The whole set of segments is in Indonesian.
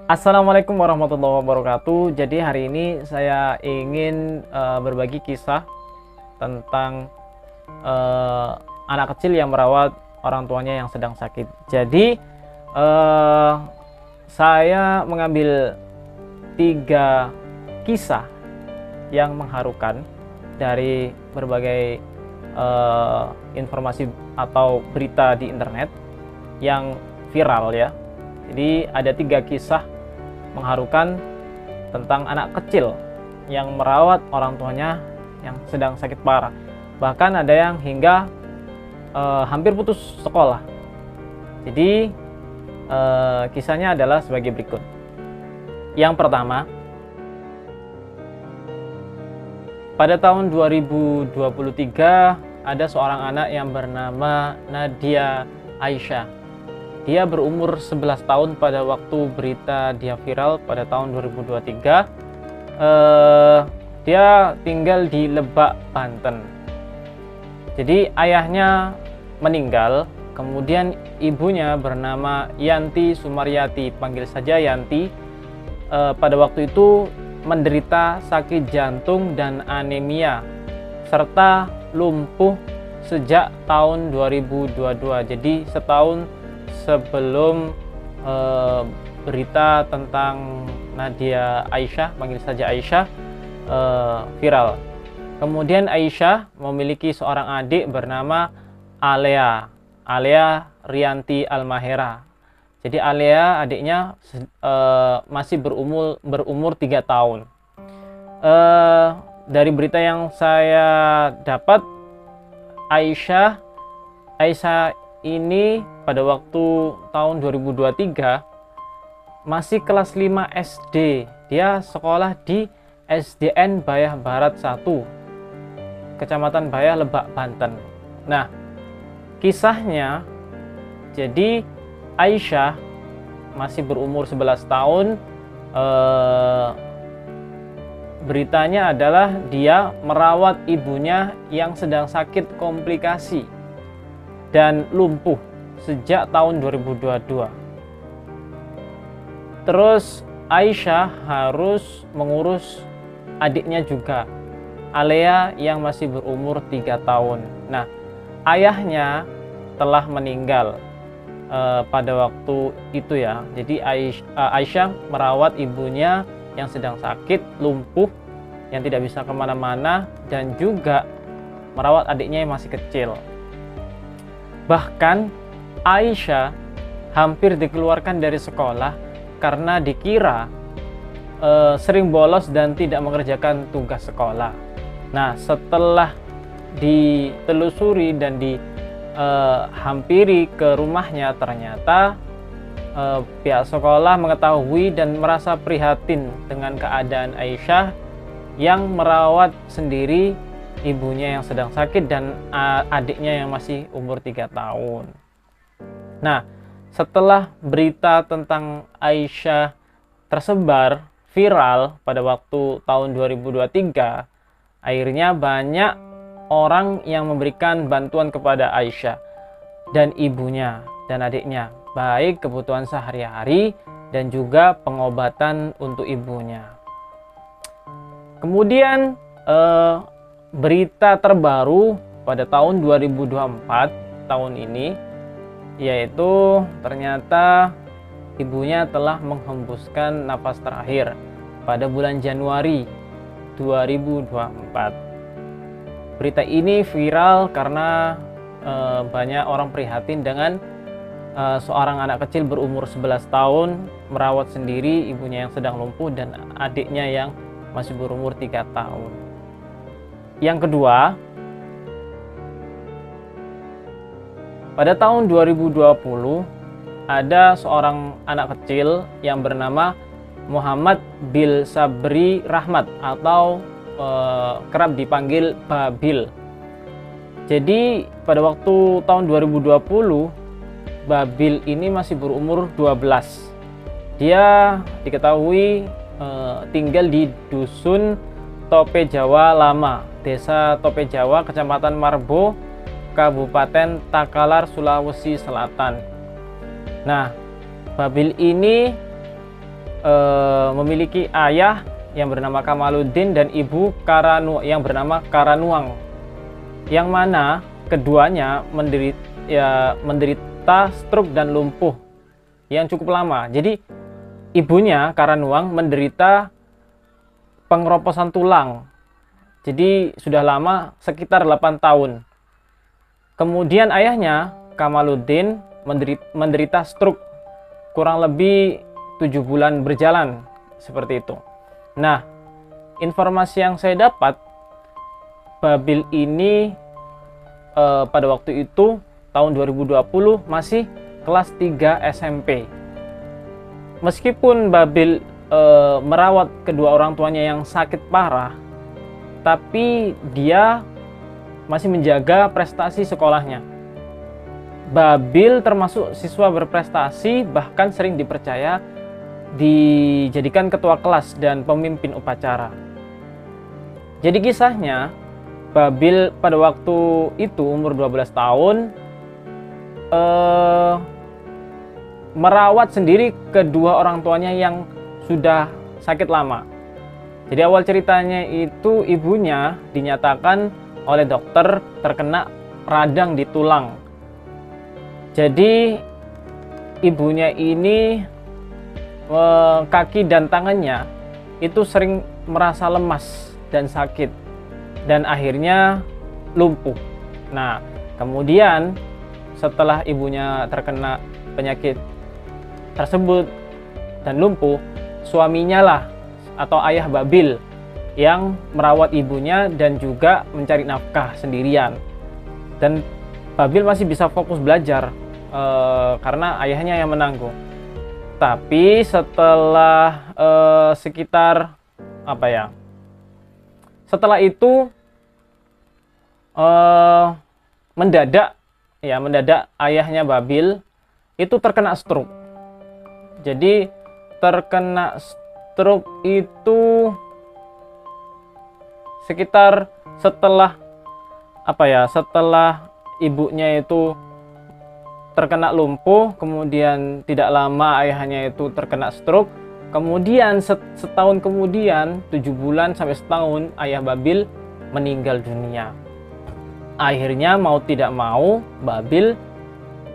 Assalamualaikum warahmatullahi wabarakatuh. Jadi hari ini saya ingin berbagi kisah tentang anak kecil yang merawat orang tuanya yang sedang sakit. Jadi saya mengambil 3 kisah yang mengharukan dari berbagai informasi atau berita di internet yang viral ya. Jadi ada 3 kisah mengharukan tentang anak kecil yang merawat orang tuanya yang sedang sakit parah. Bahkan ada yang hingga hampir putus sekolah. Jadi kisahnya adalah sebagai berikut. Yang pertama, pada tahun 2023 ada seorang anak yang bernama Nadia Aisyah. Dia berumur 11 tahun pada waktu berita dia viral pada tahun 2023. Dia tinggal di Lebak, Banten. Jadi ayahnya meninggal, kemudian ibunya bernama Yanti Sumaryati, panggil saja Yanti. Pada waktu itu menderita sakit jantung dan anemia serta lumpuh sejak tahun 2022. Jadi setahun sebelum berita tentang Nadia Aisyah, panggil saja Aisyah, viral. Kemudian Aisyah memiliki seorang adik bernama Alea Rianti Almahera. Jadi Alea adiknya masih berumur 3 tahun. Dari berita yang saya dapat, Aisyah ini pada waktu tahun 2023 masih kelas 5 SD. Dia sekolah di SDN Bayah Barat 1, Kecamatan Bayah, Lebak, Banten. Nah, kisahnya, jadi Aisyah masih berumur 11 tahun. Beritanya adalah dia merawat ibunya yang sedang sakit komplikasi dan lumpuh sejak tahun 2022. Terus Aisyah harus mengurus adiknya juga, Alea, yang masih berumur 3 tahun. Nah, ayahnya telah meninggal pada waktu itu ya. Jadi Aisyah merawat ibunya yang sedang sakit, lumpuh, yang tidak bisa kemana-mana, dan juga merawat adiknya yang masih kecil. Bahkan Aisyah hampir dikeluarkan dari sekolah karena dikira sering bolos dan tidak mengerjakan tugas sekolah. Nah, setelah ditelusuri dan dihampiri ke rumahnya, ternyata pihak sekolah mengetahui dan merasa prihatin dengan keadaan Aisyah yang merawat sendiri ibunya yang sedang sakit dan adiknya yang masih umur 3 tahun. Nah, setelah berita tentang Aisyah tersebar viral pada waktu tahun 2023, akhirnya banyak orang yang memberikan bantuan kepada Aisyah dan ibunya dan adiknya, baik kebutuhan sehari-hari dan juga pengobatan untuk ibunya. Kemudian berita terbaru pada tahun 2024 tahun ini, yaitu ternyata ibunya telah menghembuskan nafas terakhir pada bulan Januari 2024. Berita ini viral karena banyak orang prihatin dengan seorang anak kecil berumur 11 tahun merawat sendiri ibunya yang sedang lumpuh dan adiknya yang masih berumur 3 tahun. Yang kedua, pada tahun 2020 ada seorang anak kecil yang bernama Muhammad Bil Sabri Rahmat atau kerap dipanggil Babil. Jadi pada waktu tahun 2020 Babil ini masih berumur 12. Dia diketahui tinggal di dusun Tope Jawa Lama, Desa Tope Jawa, Kecamatan Marbo, Kabupaten Takalar, Sulawesi Selatan. Nah, Babil ini memiliki ayah yang bernama Kamaluddin dan ibu yang bernama Karanuang, yang mana keduanya menderita stroke dan lumpuh yang cukup lama. Jadi ibunya Karanuang menderita pengeroposan tulang, jadi sudah lama, sekitar 8 tahun. Kemudian ayahnya Kamaluddin menderita stroke, kurang lebih 7 bulan berjalan, seperti itu. Nah, informasi yang saya dapat, Babil ini pada waktu itu tahun 2020 masih kelas 3 SMP. Meskipun Babil merawat kedua orang tuanya yang sakit parah, tapi dia masih menjaga prestasi sekolahnya. Babil termasuk siswa berprestasi, bahkan sering dipercaya dijadikan ketua kelas dan pemimpin upacara. Jadi kisahnya, Babil pada waktu itu umur 12 tahun merawat sendiri kedua orang tuanya yang sudah sakit lama. Jadi awal ceritanya itu ibunya dinyatakan oleh dokter terkena radang di tulang. Jadi ibunya ini kaki dan tangannya itu sering merasa lemas dan sakit, dan akhirnya lumpuh. Nah, kemudian setelah ibunya terkena penyakit tersebut dan lumpuh, suaminya lah atau ayah Babil yang merawat ibunya dan juga mencari nafkah sendirian. Dan Babil masih bisa fokus belajar karena ayahnya yang menanggung. Tapi setelah setelah itu mendadak ayahnya Babil itu terkena stroke. Jadi terkena stroke itu sekitar setelah ibunya itu terkena lumpuh, kemudian tidak lama ayahnya itu terkena stroke, kemudian setahun kemudian, 7 bulan sampai setahun, ayah Babil meninggal dunia. Akhirnya mau tidak mau Babil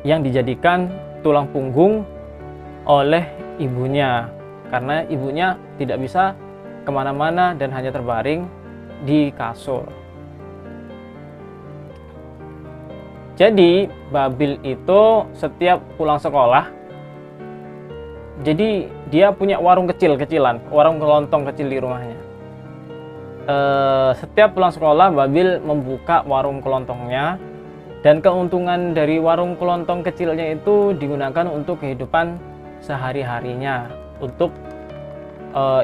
yang dijadikan tulang punggung oleh ibunya, karena ibunya tidak bisa kemana-mana dan hanya terbaring di kasur. Jadi Babil itu setiap pulang sekolah, jadi dia punya warung kecil-kecilan, warung kelontong kecil di rumahnya. Setiap pulang sekolah Babil membuka warung kelontongnya, dan keuntungan dari warung kelontong kecilnya itu digunakan untuk kehidupan sehari-harinya, untuk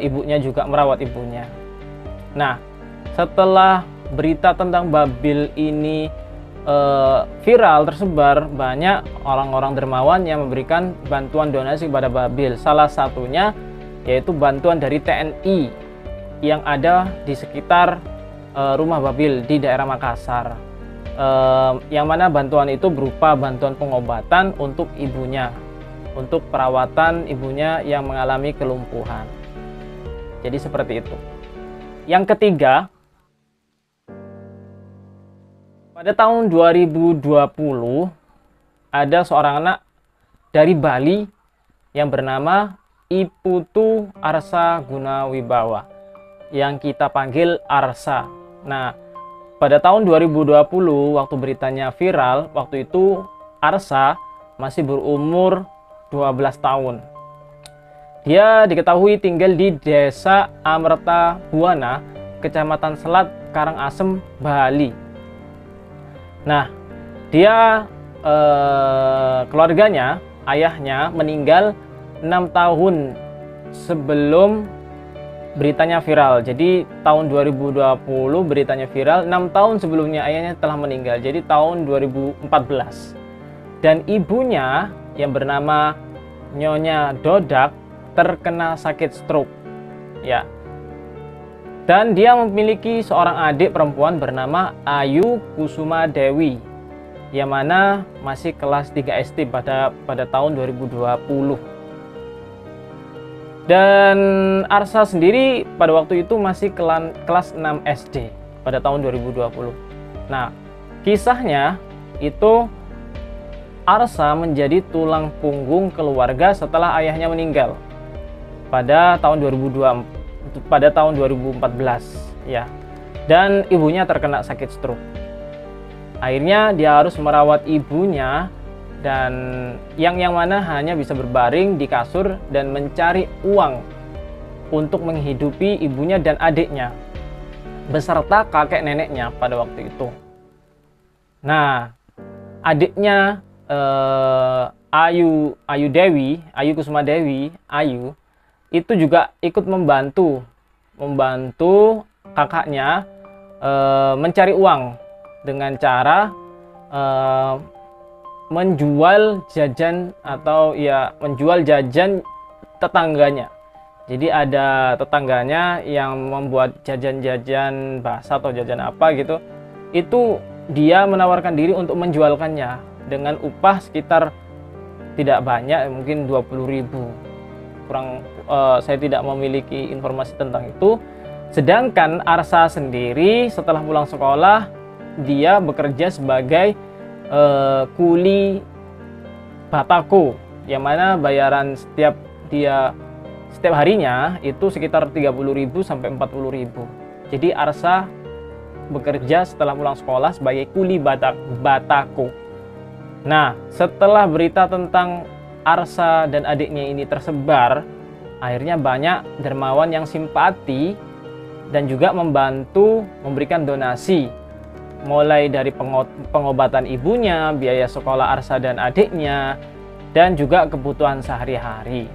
ibunya juga merawat ibunya. Nah, setelah berita tentang Babil ini viral, tersebar, banyak orang-orang dermawan yang memberikan bantuan donasi kepada Babil. Salah satunya yaitu bantuan dari TNI yang ada di sekitar rumah Babil di daerah Makassar, yang mana bantuan itu berupa bantuan pengobatan untuk ibunya, untuk perawatan ibunya yang mengalami kelumpuhan. Jadi seperti itu. Yang ketiga, pada tahun 2020 ada seorang anak dari Bali yang bernama Iputu Arsa Gunawibawa, yang kita panggil Arsa. Nah, pada tahun 2020 waktu beritanya viral, waktu itu Arsa masih berumur 12 tahun. Dia diketahui tinggal di Desa Amerta Buana, Kecamatan Selat, Karangasem, Bali. Nah, dia keluarganya, ayahnya meninggal 6 tahun sebelum beritanya viral. Jadi tahun 2020 beritanya viral, 6 tahun sebelumnya ayahnya telah meninggal. Jadi tahun 2014. Dan ibunya yang bernama Nyonya Dodak terkena sakit stroke. Ya. Dan dia memiliki seorang adik perempuan bernama Ayu Kusuma Dewi, yang mana masih kelas 3 SD pada tahun 2020. Dan Arsa sendiri pada waktu itu masih kelas 6 SD pada tahun 2020. Nah, kisahnya itu Arsa menjadi tulang punggung keluarga setelah ayahnya meninggal pada tahun 2014 ya. Dan ibunya terkena sakit stroke. Akhirnya dia harus merawat ibunya, dan yang mana hanya bisa berbaring di kasur dan mencari uang untuk menghidupi ibunya dan adiknya beserta kakek neneknya pada waktu itu. Nah, adiknya Ayu Kusuma Dewi itu juga ikut membantu kakaknya mencari uang dengan cara menjual jajan atau ya menjual jajan tetangganya. Jadi ada tetangganya yang membuat jajan-jajan basah atau jajan apa gitu, itu dia menawarkan diri untuk menjualkannya dengan upah sekitar tidak banyak, mungkin 20.000 kurang. Saya tidak memiliki informasi tentang itu. Sedangkan Arsa sendiri setelah pulang sekolah dia bekerja sebagai kuli batako, yang mana bayaran setiap harinya itu sekitar 30.000 sampai 40.000. Jadi Arsa bekerja setelah pulang sekolah sebagai kuli batako. Nah, setelah berita tentang Arsa dan adiknya ini tersebar, akhirnya banyak dermawan yang simpati dan juga membantu memberikan donasi, mulai dari pengobatan ibunya, biaya sekolah Arsa dan adiknya, dan juga kebutuhan sehari-hari.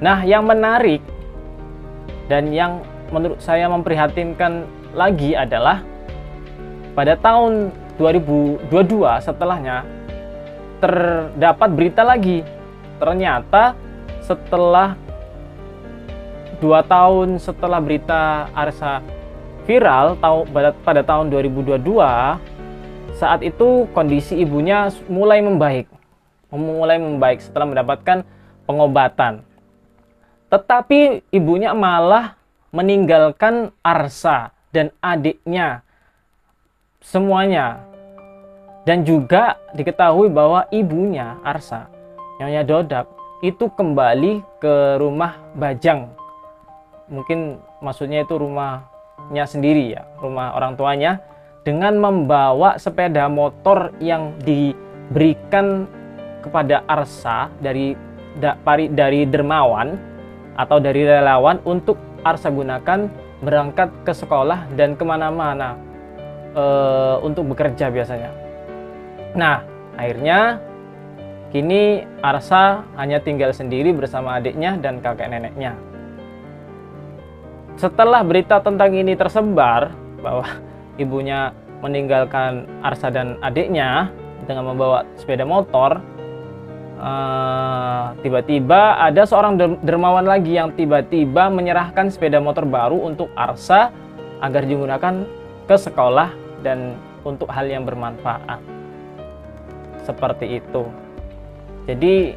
Nah, yang menarik dan yang menurut saya memprihatinkan lagi adalah pada tahun 2022 setelahnya terdapat berita lagi. Ternyata setelah 2 tahun setelah berita Arsa viral pada tahun 2022, saat itu kondisi ibunya mulai membaik setelah mendapatkan pengobatan. Tetapi ibunya malah meninggalkan Arsa dan adiknya semuanya. Dan juga diketahui bahwa ibunya Arsa, Nyonya Dodap, itu kembali ke rumah Bajang. Mungkin maksudnya itu rumahnya sendiri ya, rumah orang tuanya, dengan membawa sepeda motor yang diberikan kepada Arsa dari dermawan atau dari relawan untuk Arsa gunakan berangkat ke sekolah dan kemana-mana untuk bekerja biasanya. Nah, akhirnya kini Arsa hanya tinggal sendiri bersama adiknya dan kakek neneknya. Setelah berita tentang ini tersebar bahwa ibunya meninggalkan Arsa dan adiknya dengan membawa sepeda motor, tiba-tiba ada seorang dermawan lagi yang tiba-tiba menyerahkan sepeda motor baru untuk Arsa agar digunakan ke sekolah dan untuk hal yang bermanfaat. Seperti itu. Jadi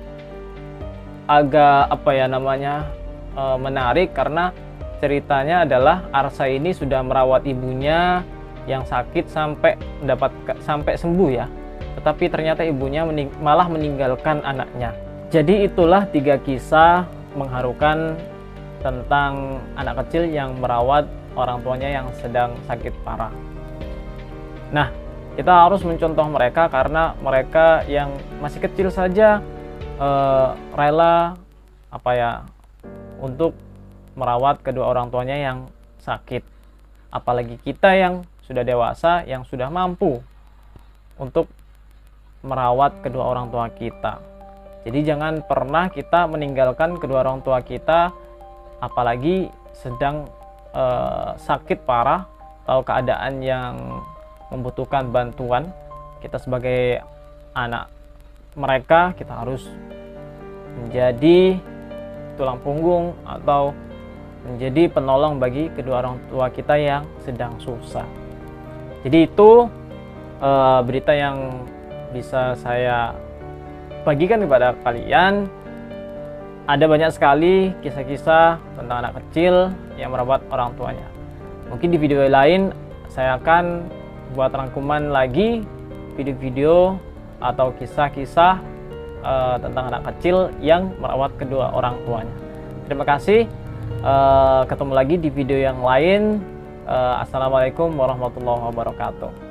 agak menarik karena ceritanya adalah Arsa ini sudah merawat ibunya yang sakit sampai sembuh ya. Tetapi ternyata ibunya malah meninggalkan anaknya. Jadi itulah 3 kisah mengharukan tentang anak kecil yang merawat orang tuanya yang sedang sakit parah. Nah, kita harus mencontoh mereka karena mereka yang masih kecil saja rela untuk merawat kedua orang tuanya yang sakit. Apalagi kita yang sudah dewasa, yang sudah mampu untuk merawat kedua orang tua kita. Jadi jangan pernah kita meninggalkan kedua orang tua kita, apalagi sedang sakit parah atau keadaan yang membutuhkan bantuan. Kita sebagai anak mereka, kita harus menjadi tulang punggung atau menjadi penolong bagi kedua orang tua kita yang sedang susah. Jadi itu berita yang bisa saya bagikan kepada kalian. ada banyak sekali kisah-kisah tentang anak kecil yang merawat orang tuanya. Mungkin di video lain saya akan buat rangkuman lagi video-video atau kisah-kisah tentang anak kecil yang merawat kedua orang tuanya. Terima kasih. Ketemu lagi di video yang lain. Assalamualaikum warahmatullahi wabarakatuh.